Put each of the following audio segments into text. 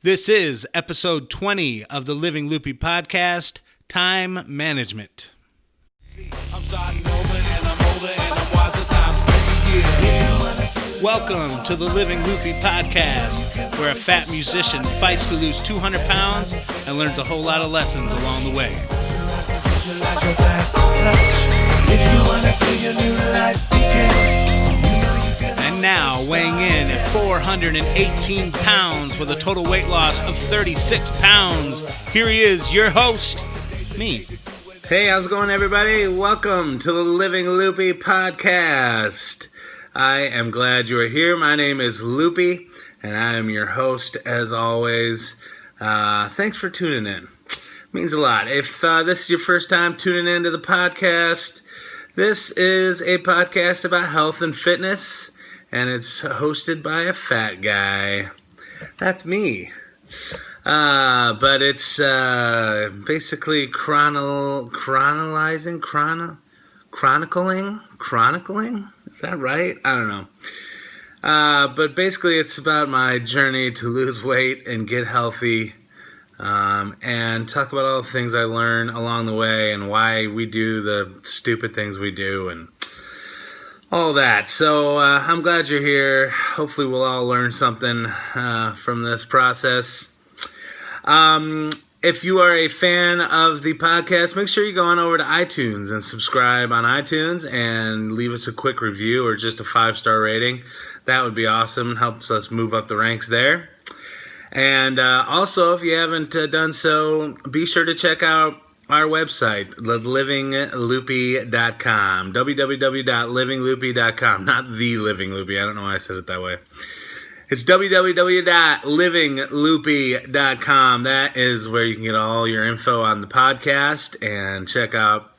This is episode 20 of the Living Luppy Podcast, Time Management. Welcome to the Living Luppy Podcast, where a fat musician fights to lose 200 pounds and learns a whole lot of lessons along the way. And now, weighing in at 418 pounds with a total weight loss of 36 pounds, here he is, your host, me. Hey, how's it going, everybody? Welcome to the Living Luppy Podcast. I am glad you are here. My name is Luppy, and I am your host, as always. Thanks for tuning in. It means a lot. If this is your first time tuning into the podcast, this is a podcast about health and fitness, and it's hosted by a fat guy. That's me. But it's basically chronicling? Is that right? I don't know. But basically it's about my journey to lose weight and get healthy, and talk about all the things I learn along the way and why we do the stupid things we do and all that. So I'm glad you're here. Hopefully we'll all learn something from this process. If you are a fan of the podcast, make sure you go on over to iTunes and subscribe on iTunes and leave us a quick review or just a 5-star rating. That would be awesome. Helps us move up the ranks there. And also, if you haven't done so, be sure to check out our website, livingluppy.com, www.livingluppy.com, not the Living Luppy. I don't know why I said it that way. It's www.livingluppy.com. That is where you can get all your info on the podcast and check out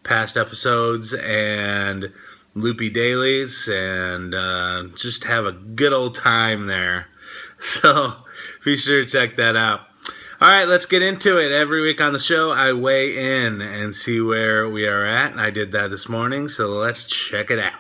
past episodes and Luppy dailies and just have a good old time there. So be sure to check that out. All right, let's get into it. Every week on the show, I weigh in and see where we are at, and I did that this morning, so let's check it out.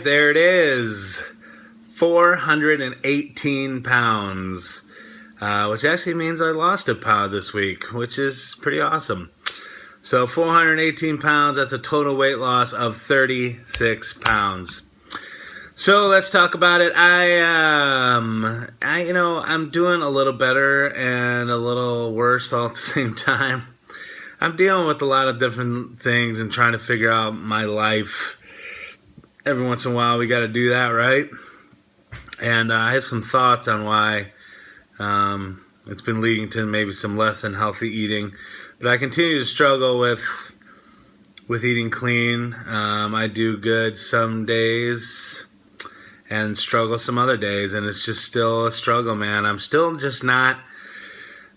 There it is, 418 pounds, which actually means I lost a pound this week, which is pretty awesome. So 418 pounds, that's a total weight loss of 36 pounds. So let's talk about it. I'm doing a little better and a little worse all at the same time. I'm dealing with a lot of different things and trying to figure out my life. Every once in a while, we got to do that, right? And I have some thoughts on why it's been leading to maybe some less than healthy eating. But I continue to struggle with eating clean. I do good some days and struggle some other days. And it's just still a struggle, man. I'm still just not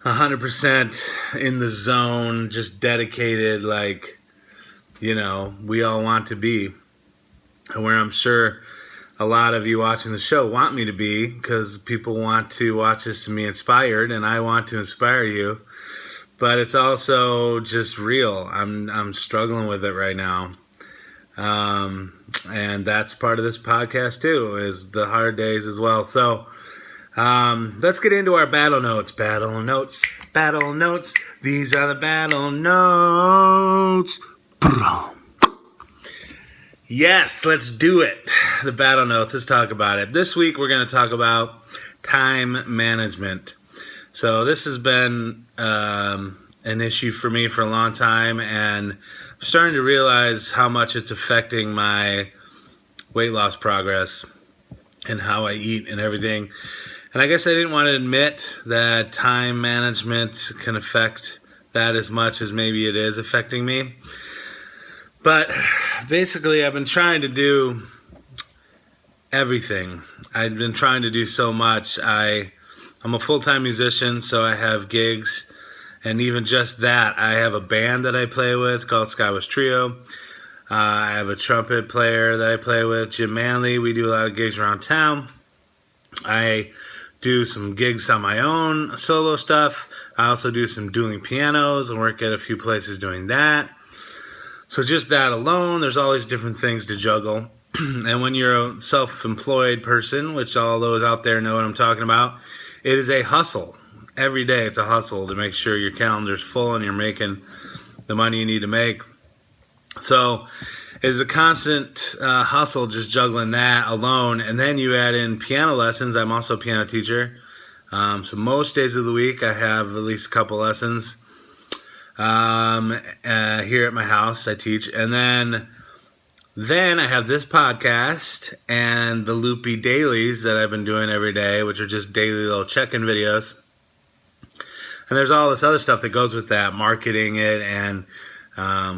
100% in the zone, just dedicated like, we all want to be. Where I'm sure a lot of you watching the show want me to be, because people want to watch this to be inspired, and I want to inspire you. But it's also just real. I'm struggling with it right now, and that's part of this podcast too, is the hard days as well. So let's get into our battle notes. Battle notes. These are the battle notes. Yes, let's do it. The battle notes, let's talk about it. This week we're going to talk about time management. So this has been an issue for me for a long time, and I'm starting to realize how much it's affecting my weight loss progress and how I eat and everything. And I guess I didn't want to admit that time management can affect that as much as maybe it is affecting me. But basically, I've been trying to do everything. I've been trying to do so much. I'm a full-time musician, so I have gigs. And even just that, I have a band that I play with called Skywest Trio. I have a trumpet player that I play with, Jim Manley. We do a lot of gigs around town. I do some gigs on my own, solo stuff. I also do some dueling pianos and work at a few places doing that. So just that alone, there's always different things to juggle. And when you're a self-employed person, which all those out there know what I'm talking about, it is a hustle. Every day it's a hustle to make sure your calendar's full and you're making the money you need to make. So it's a constant hustle just juggling that alone. And then you add in piano lessons. I'm also a piano teacher. So most days of the week I have at least a couple lessons. Here at my house I teach. And then I have this podcast and the Loopy dailies that I've been doing every day, which are just daily little check-in videos. And there's all this other stuff that goes with that, marketing it and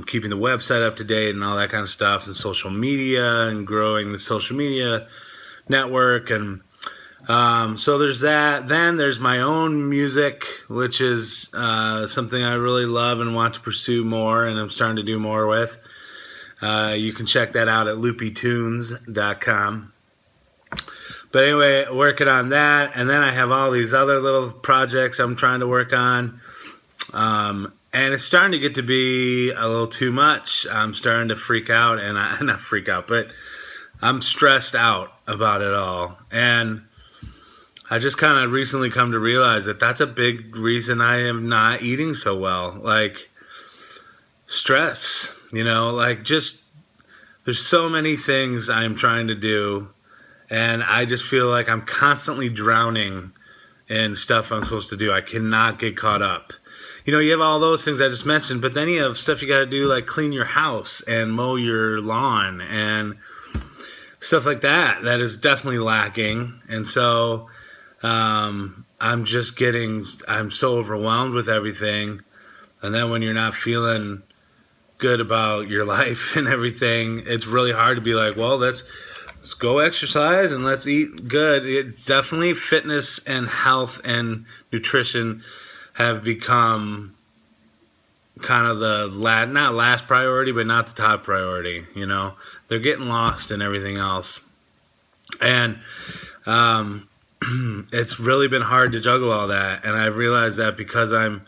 keeping the website up to date and all that kind of stuff, and social media and growing the social media network. And so there's that. Then there's my own music, which is something I really love and want to pursue more, and I'm starting to do more with. You can check that out at loopytunes.com. But anyway, working on that, and then I have all these other little projects I'm trying to work on. And it's starting to get to be a little too much. I'm starting to freak out, and not freak out, but I'm stressed out about it all. And I just kind of recently come to realize that that's a big reason I am not eating so well. Like, stress, just there's so many things I'm trying to do, and I just feel like I'm constantly drowning in stuff I'm supposed to do. I cannot get caught up. You have all those things I just mentioned, but then you have stuff you got to do, like clean your house and mow your lawn and stuff like that. That is definitely lacking. And so I'm so overwhelmed with everything. And then when you're not feeling good about your life and everything, it's really hard to be like, well, let's go exercise and let's eat good. It's definitely fitness and health and nutrition have become kind of the not last priority, but not the top priority. They're getting lost in everything else. And it's really been hard to juggle all that. And I realized that because I'm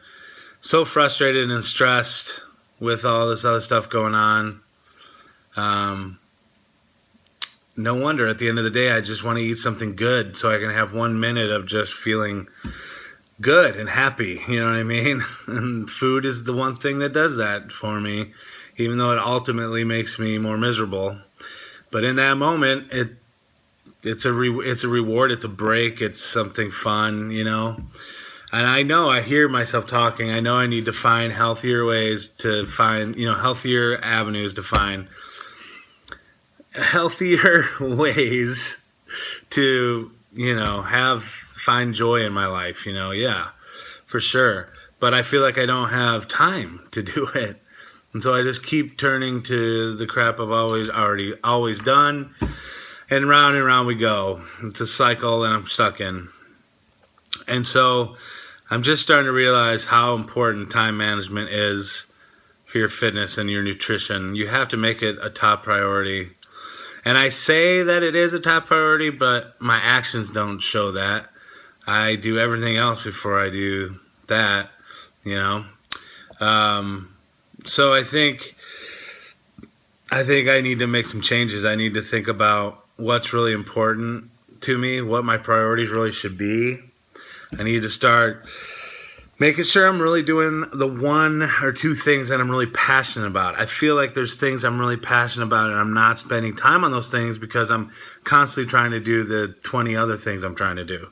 so frustrated and stressed with all this other stuff going on, no wonder at the end of the day I just want to eat something good so I can have 1 minute of just feeling good and happy, you know what I mean? And food is the one thing that does that for me, even though it ultimately makes me more miserable. But in that moment, it's a reward, it's a break, it's something fun, And I hear myself talking. I know I need to find healthier ways to find, healthier avenues to find healthier ways to, find joy in my life, yeah, for sure. But I feel like I don't have time to do it. And so I just keep turning to the crap I've always done. And round we go. It's a cycle that I'm stuck in. And so I'm just starting to realize how important time management is for your fitness and your nutrition. You have to make it a top priority. And I say that it is a top priority, but my actions don't show that. I do everything else before I do that, So I think I need to make some changes. I need to think about what's really important to me, what my priorities really should be. I need to start making sure I'm really doing the one or two things that I'm really passionate about. I feel like there's things I'm really passionate about and I'm not spending time on those things because I'm constantly trying to do the 20 other things I'm trying to do.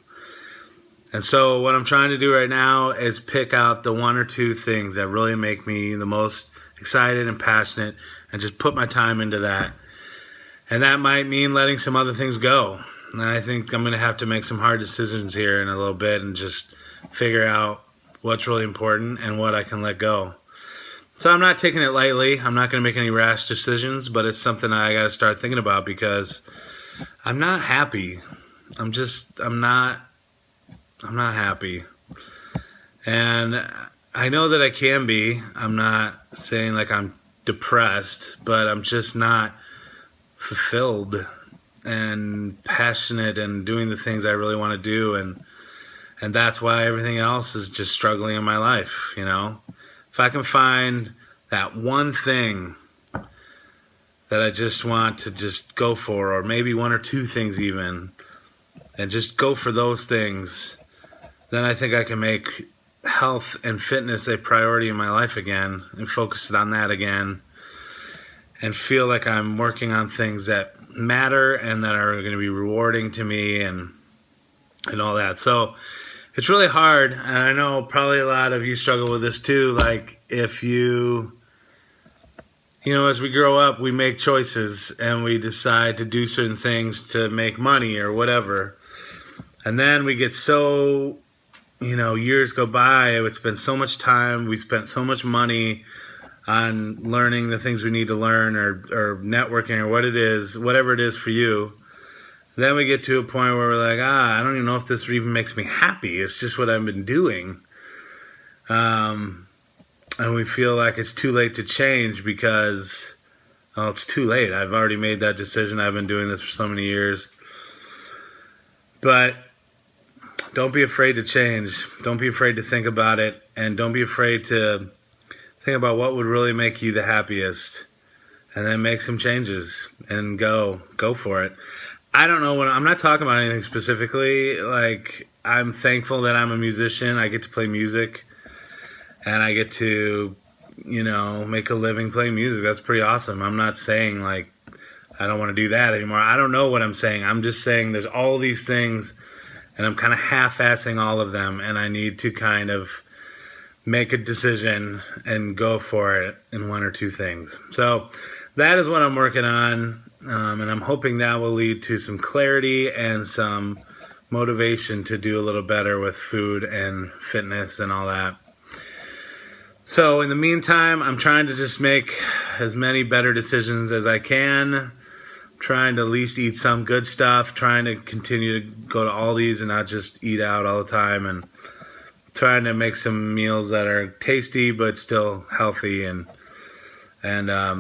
And so what I'm trying to do right now is pick out the one or two things that really make me the most excited and passionate and just put my time into that. And that might mean letting some other things go. And I think I'm going to have to make some hard decisions here in a little bit and just figure out what's really important and what I can let go. So I'm not taking it lightly. I'm not going to make any rash decisions, but it's something I got to start thinking about because I'm not happy. I'm not happy. And I know that I can be. I'm not saying like I'm depressed, but I'm just not fulfilled and passionate and doing the things I really want to do, and that's why everything else is just struggling in my life, you know? If I can find that one thing that I just want to just go for, or maybe one or two things even, and just go for those things, then I think I can make health and fitness a priority in my life again and focus on that again and feel like I'm working on things that matter and that are going to be rewarding to me and all that. So it's really hard, and I know probably a lot of you struggle with this too. Like if you know, as we grow up, we make choices and we decide to do certain things to make money or whatever. And then we get so, you know, years go by, we spend so much time, we spent so much money on learning the things we need to learn or networking or whatever it is for you. Then we get to a point where we're like, I don't even know if this even makes me happy. It's just what I've been doing. And we feel like it's too late to change because, it's too late. I've already made that decision. I've been doing this for so many years. But don't be afraid to change. Don't be afraid to think about it. And don't be afraid to think about what would really make you the happiest, and then make some changes and go for it. I don't know I'm not talking about anything specifically. Like, I'm thankful that I'm a musician. I get to play music and I get to, you know, make a living playing music. That's pretty awesome. I'm not saying like I don't want to do that anymore. I don't know what I'm saying. I'm just saying there's all these things and I'm kind of half-assing all of them, and I need to kind of make a decision and go for it in one or two things. So that is what I'm working on, and I'm hoping that will lead to some clarity and some motivation to do a little better with food and fitness and all that. So in the meantime, I'm trying to just make as many better decisions as I can, trying to at least eat some good stuff, trying to continue to go to Aldi's and not just eat out all the time, and trying to make some meals that are tasty but still healthy, and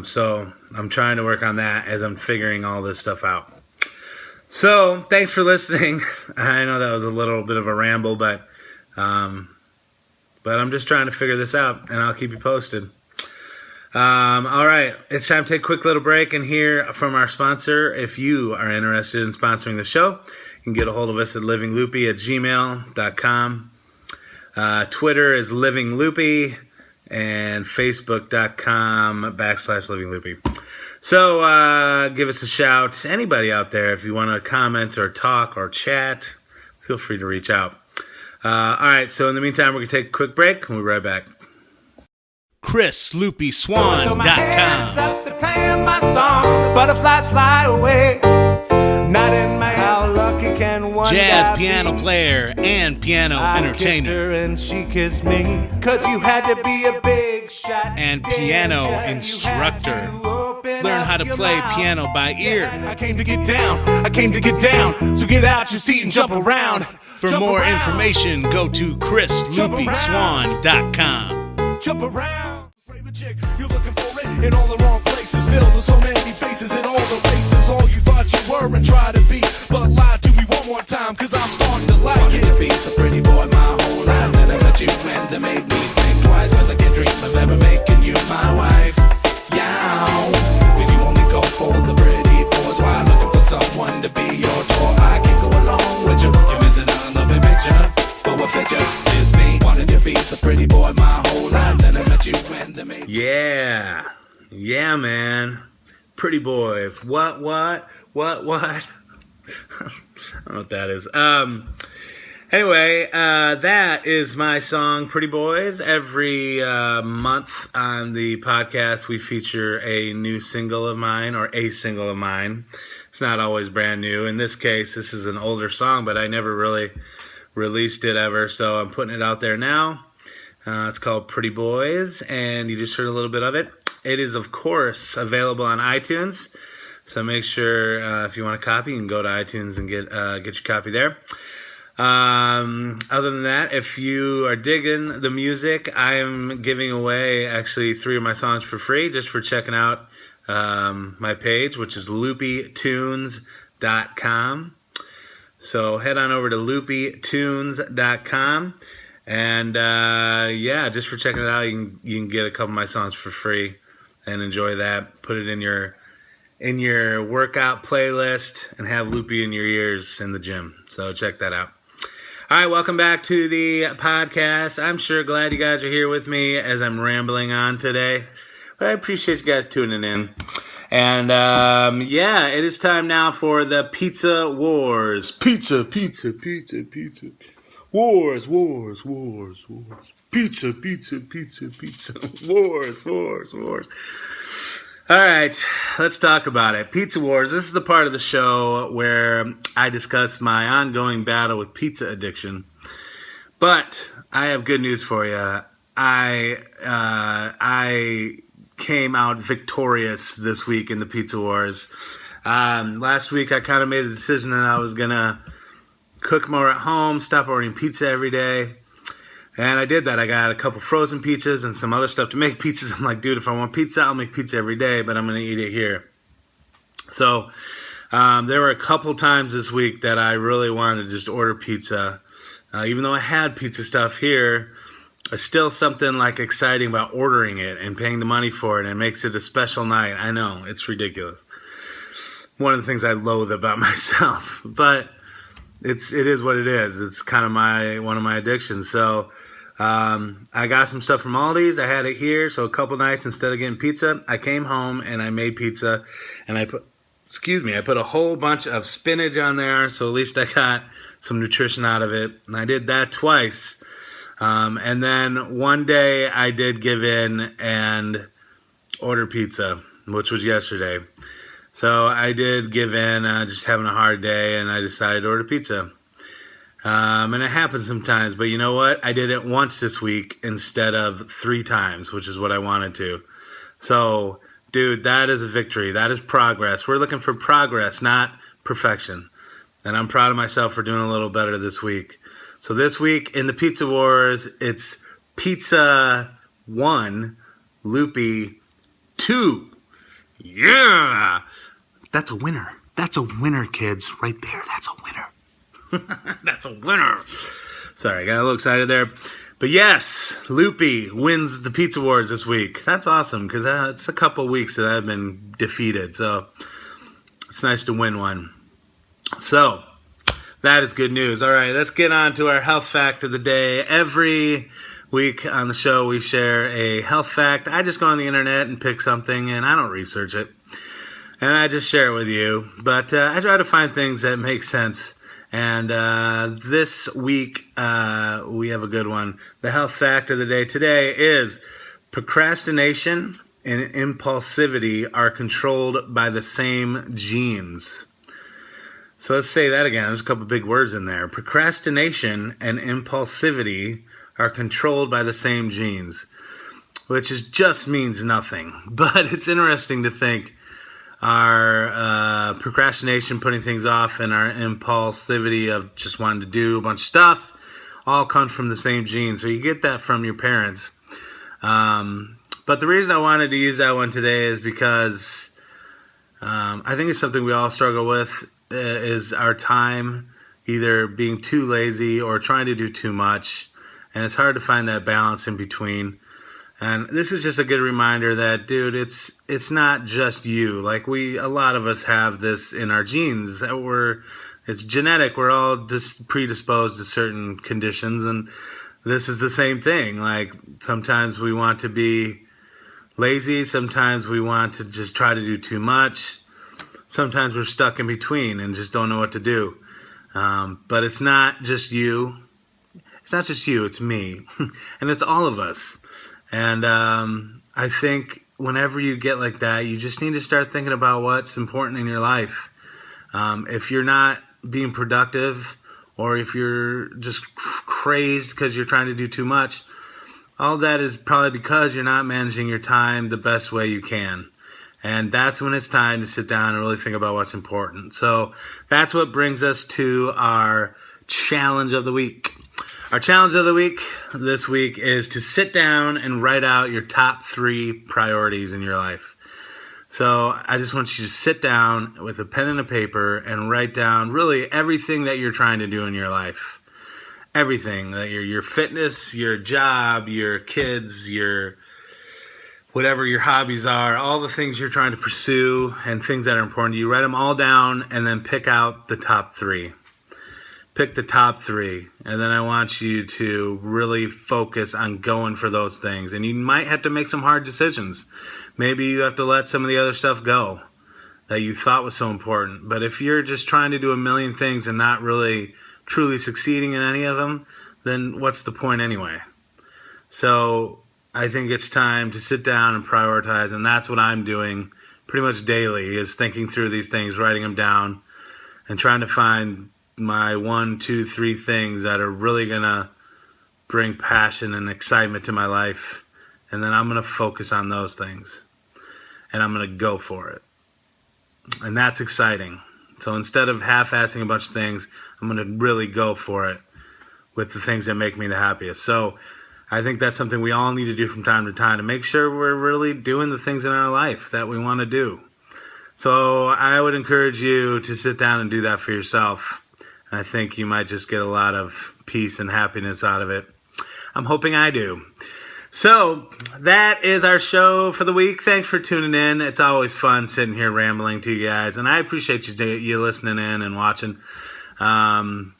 so I'm trying to work on that as I'm figuring all this stuff out. So thanks for listening. I know that was a little bit of a ramble, but I'm just trying to figure this out, and I'll keep you posted. All right, it's time to take a quick little break and hear from our sponsor. If you are interested in sponsoring the show, you can get a hold of us at livingluppy@gmail.com. Twitter is Living Luppy, and Facebook.com/Living Luppy. So give us a shout. Anybody out there, if you want to comment or talk or chat, feel free to reach out. All right, so in the meantime, we're going to take a quick break, and we'll be right back. ChrisLuppySwan.com. Butterflies fly away. Not in my how lucky can one jazz piano player and piano entertainer. Kissed her and she kissed me, 'cause you had to be a big shot. And piano instructor. Learn how to play piano by ear. I came to get down, so get out your seat and jump around. For more information, go to ChrisLuppySwan.com. Jump around. Chick, you're looking for it in all the wrong places, filled with so many faces in all the races. All you thought you were and tried to be, but lie to me one more time, 'cause I'm starting to like Wanted it. to be the pretty boy my whole life, then I met you and they made me think twice, 'cause I can't dream of ever making you my wife. Yeah, 'cause you only go for the pretty boys while looking for someone to be your toy. I can't go along with you, you're missing out on the big picture. But what picture is me? Wanted to be the pretty boy my whole life, then I met you and they made Yeah, man. Pretty boys. What? I don't know what that is. Anyway, that is my song, Pretty Boys. Every month on the podcast, we feature a new single of mine, or a single of mine. It's not always brand new. In this case, this is an older song, but I never really released it ever, so I'm putting it out there now. It's called Pretty Boys, and you just heard a little bit of it. It is, of course, available on iTunes. So make sure if you want a copy, you can go to iTunes and get your copy there. Other than that, if you are digging the music, I am giving away actually 3 of my songs for free just for checking out my page, which is LuppyTunes.com. So head on over to LuppyTunes.com, and just for checking it out, you can get a couple of my songs for free and enjoy that. Put it in your workout playlist and have Loopy in your ears in the gym. So check that out. All right, welcome back to the podcast. I'm sure glad you guys are here with me as I'm rambling on today. But I appreciate you guys tuning in. And it is time now for the Pizza Wars. Pizza. Wars. Pizza. Wars. All right, let's talk about it. Pizza Wars. This is the part of the show where I discuss my ongoing battle with pizza addiction. But I have good news for you. I came out victorious this week in the Pizza Wars. Last week I kind of made the decision that I was going to cook more at home, stop ordering pizza every day. And I did that. I got a couple frozen pizzas and some other stuff to make pizzas. I'm like, dude, if I want pizza, I'll make pizza every day, but I'm going to eat it here. So there were a couple times this week that I really wanted to just order pizza. Even though I had pizza stuff here, there's still something like exciting about ordering it and paying the money for it, and it makes it a special night. I know, it's ridiculous. One of the things I loathe about myself, but it is what it is. It's kind of one of my addictions. So I got some stuff from Aldi's. I had it here. So a couple nights, instead of getting pizza, I came home and I made pizza, and I put a whole bunch of spinach on there. So at least I got some nutrition out of it. And I did that twice. And then one day I did give in and order pizza, which was yesterday. So I did give in, just having a hard day, and I decided to order pizza. And it happens sometimes, but you know what? I did it once this week instead of 3 times, which is what I wanted to. So, dude, that is a victory. That is progress. We're looking for progress, not perfection. And I'm proud of myself for doing a little better this week. So this week in the Pizza Wars, it's Pizza 1, Loopy 2. Yeah! That's a winner. That's a winner, kids. Right there. That's a winner. That's a winner. Sorry, I got a little excited there. But yes, Loopy wins the Pizza Wars this week. That's awesome, because it's a couple weeks that I've been defeated. So it's nice to win one. So that is good news. All right, let's get on to our health fact of the day. Every week on the show, we share a health fact. I just go on the internet and pick something, and I don't research it. And I just share it with you. But I try to find things that make sense. And this week, we have a good one. The health fact of the day today is procrastination and impulsivity are controlled by the same genes. So let's say that again. There's a couple big words in there. Procrastination and impulsivity are controlled by the same genes, which just means nothing. But it's interesting to think our procrastination, putting things off, and our impulsivity of just wanting to do a bunch of stuff all comes from the same gene. So you get that from your parents. But the reason I wanted to use that one today is because I think it's something we all struggle with, is our time either being too lazy or trying to do too much. And it's hard to find that balance in between. And this is just a good reminder that, dude, it's not just you. Like a lot of us have this in our genes. It's genetic. We're all just predisposed to certain conditions, and this is the same thing. Like sometimes we want to be lazy. Sometimes we want to just try to do too much. Sometimes we're stuck in between and just don't know what to do. But it's not just you. It's not just you. It's me, and it's all of us. And I think whenever you get like that, you just need to start thinking about what's important in your life. If you're not being productive, or if you're just crazed because you're trying to do too much, all that is probably because you're not managing your time the best way you can. And that's when it's time to sit down and really think about what's important. So that's what brings us to our challenge of the week. Our challenge of the week this week is to sit down and write out your top 3 priorities in your life. So I just want you to sit down with a pen and a paper and write down really everything that you're trying to do in your life. Everything, that your fitness, your job, your kids, your whatever your hobbies are, all the things you're trying to pursue and things that are important to you. Write them all down and then pick out the top 3. Pick the top 3, and then I want you to really focus on going for those things. And you might have to make some hard decisions. Maybe you have to let some of the other stuff go that you thought was so important. But if you're just trying to do a million things and not really truly succeeding in any of them, then what's the point anyway? So I think it's time to sit down and prioritize, and that's what I'm doing pretty much daily, is thinking through these things, writing them down, and trying to find my 1, 2, 3 things that are really going to bring passion and excitement to my life, and then I'm going to focus on those things, and I'm going to go for it. And that's exciting. So instead of half-assing a bunch of things, I'm going to really go for it with the things that make me the happiest. So I think that's something we all need to do from time to time to make sure we're really doing the things in our life that we want to do. So I would encourage you to sit down and do that for yourself. And I think you might just get a lot of peace and happiness out of it. I'm hoping I do. So that is our show for the week. Thanks for tuning in. It's always fun sitting here rambling to you guys. And I appreciate you listening in and watching. And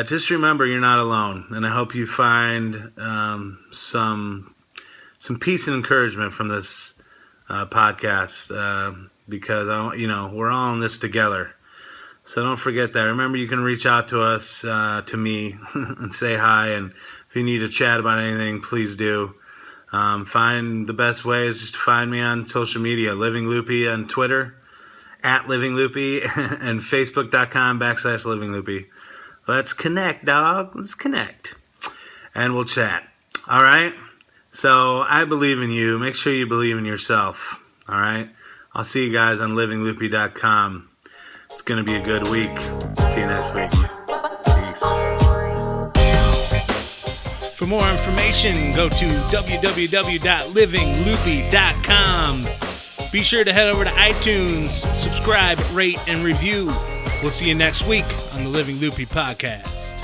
just remember, you're not alone. And I hope you find some peace and encouragement from this podcast because we're all in this together. So don't forget that. Remember, you can reach out to us, to me, and say hi. And if you need to chat about anything, please do. Find the best way is just to find me on social media. Living Luppy on Twitter, @Living Luppy, and Facebook.com/Living Luppy. Let's connect, dog. Let's connect. And we'll chat. All right? So I believe in you. Make sure you believe in yourself. All right? I'll see you guys on livingluppy.com. It's going to be a good week. See you next week. Peace. For more information, go to www.livingluppy.com. Be sure to head over to iTunes, subscribe, rate, and review. We'll see you next week on the Living Luppy Podcast.